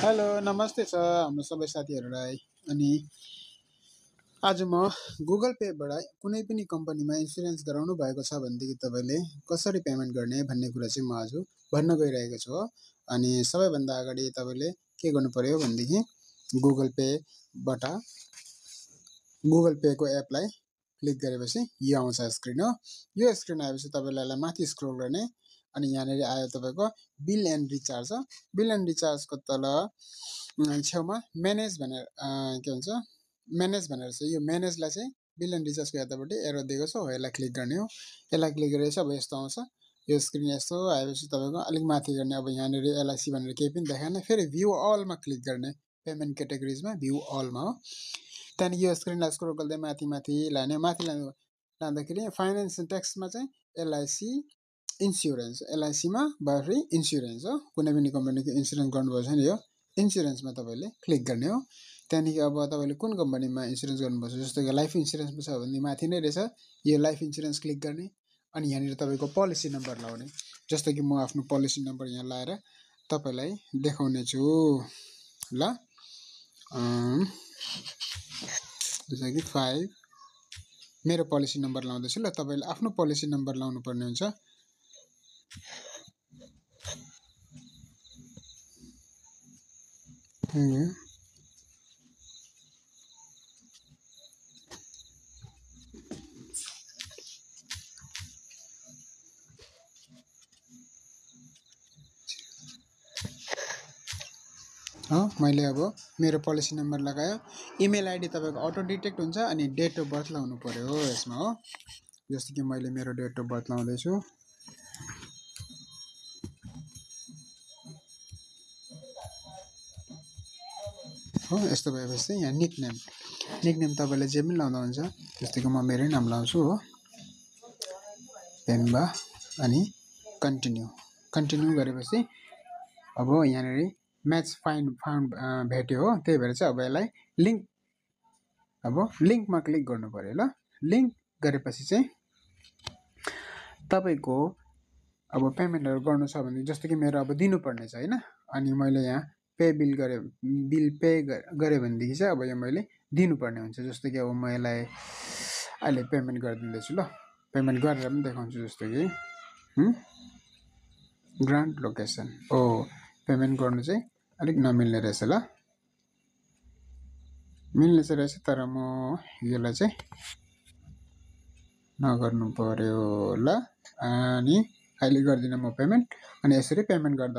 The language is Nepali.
हेलो नमस्ते छ हाम्रो सबै साथीहरूलाई। अनि आज म गुगल पेबाट कुनै पनि कम्पनीमा इन्सुरेन्स गराउनु भएको छ भनेदेखि तपाईँले कसरी पेमेन्ट गर्ने भन्ने कुरा चाहिँ म आज भन्न गइरहेको छु हो। अनि सबैभन्दा अगाडि तपाईँले के गर्नु पर्यो भनेदेखि गुगल पेको एपलाई क्लिक गरेपछि यो आउँछ स्क्रिन हो। यो स्क्रिन आएपछि तपाईँलाई माथि स्क्रोल गर्ने अनि यहाँनिर आयो तपाईँको बिल एन्ड रिचार्ज हो। बिल एन्ड रिचार्जको तल छेउमा म्यानेज भनेर के भन्छ म्यानेज भनेर चाहिँ यो म्यानेजलाई चाहिँ बिल एन्ड रिचार्जको यतापट्टि एरो दिएको छ हो, यसलाई क्लिक गर्ने हो। यसलाई क्लिक गरेपछि अब यस्तो आउँछ यो स्क्रिन। यस्तो आएपछि तपाईँको अलिक माथि गर्ने, अब यहाँनिर एलआइसी भनेर केही पनि देखाएन, फेरि भ्यू अलमा क्लिक गर्ने, पेमेन्ट क्याटेगोरिजमा भ्यू अलमा हो। त्यहाँदेखि यो स्क्रिनलाई स्क्रोल गर्दै माथि लाँदाखेरि फाइनेन्स एन्ड ट्याक्समा चाहिँ एलआइसी इन्सुरेन्स, एलआइसीमा भयो इन्सुरेन्स हो। कुनै पनि कम्पनीको इन्सुरेन्स गर्नुभएको छ नि, यो इन्सुरेन्समा तपाईँले क्लिक गर्ने हो। त्यहाँदेखि अब तपाईँले कुन कम्पनीमा इन्सुरेन्स गर्नुपर्छ, जस्तो कि लाइफ इन्सुरेन्समा छ भने माथि नै रहेछ यो लाइफ इन्सुरेन्स क्लिक गर्ने। अनि यहाँनिर तपाईँको पोलिसी नम्बर लाउने, जस्तो कि म आफ्नो पोलिसी नम्बर यहाँ लाएर तपाईँलाई देखाउने छु ल। जस्तो कि 5 मेरो पोलिसी नम्बर लाउँदैछु ल। तपाईँले आफ्नो पोलिसी नम्बर लाउनु पर्ने हुन्छ। मैले अब मेरो पोलिसी नम्बर लगायो। इमेल आइडी तपाईँको अटो डिटेक्ट हुन्छ अनि डेट अफ बर्थ लाउनु पर्यो यसमा हो। जस्तो कि मैले मेरो डेट अफ बर्थ लाउँदैछु हो। यस्तो भएपछि यहाँ निकनेम तपाईँले जे पनि लाउँदा हुन्छ। जस्तो कि म मेरै नाम लाउँछु हो, पेम्बा। अनि कन्टिन्यू गरेपछि अब यहाँनिर म्याच फाउन्ड भेट्यो हो। त्यही भएर चाहिँ अब यसलाई लिङ्कमा क्लिक गर्नु पर्यो ल। लिङ्क गरेपछि चाहिँ तपाईँको अब पेमेन्टहरू गर्नु छ भने, जस्तो कि मेरो अब दिनुपर्ने छ होइन, अनि मैले यहाँ बिल पे गरेँ भनेदेखि चाहिँ अब यो मैले दिनुपर्ने हुन्छ। जस्तो कि अब म यसलाई अहिले पेमेन्ट गरिदिँदैछु ल। पेमेन्ट गरेर पनि देखाउँछु। जस्तो कि ग्रान्ड लोकेसन पेमेन्ट गर्नु चाहिँ अलिक नमिल्ने रहेछ ल। मिल्ने चाहिँ रहेछ तर म यसलाई चाहिँ नगर्नु पर्यो ल। अनि अहिले गर्दिनँ म पेमेन्ट। अनि यसरी पेमेन्ट गर्दा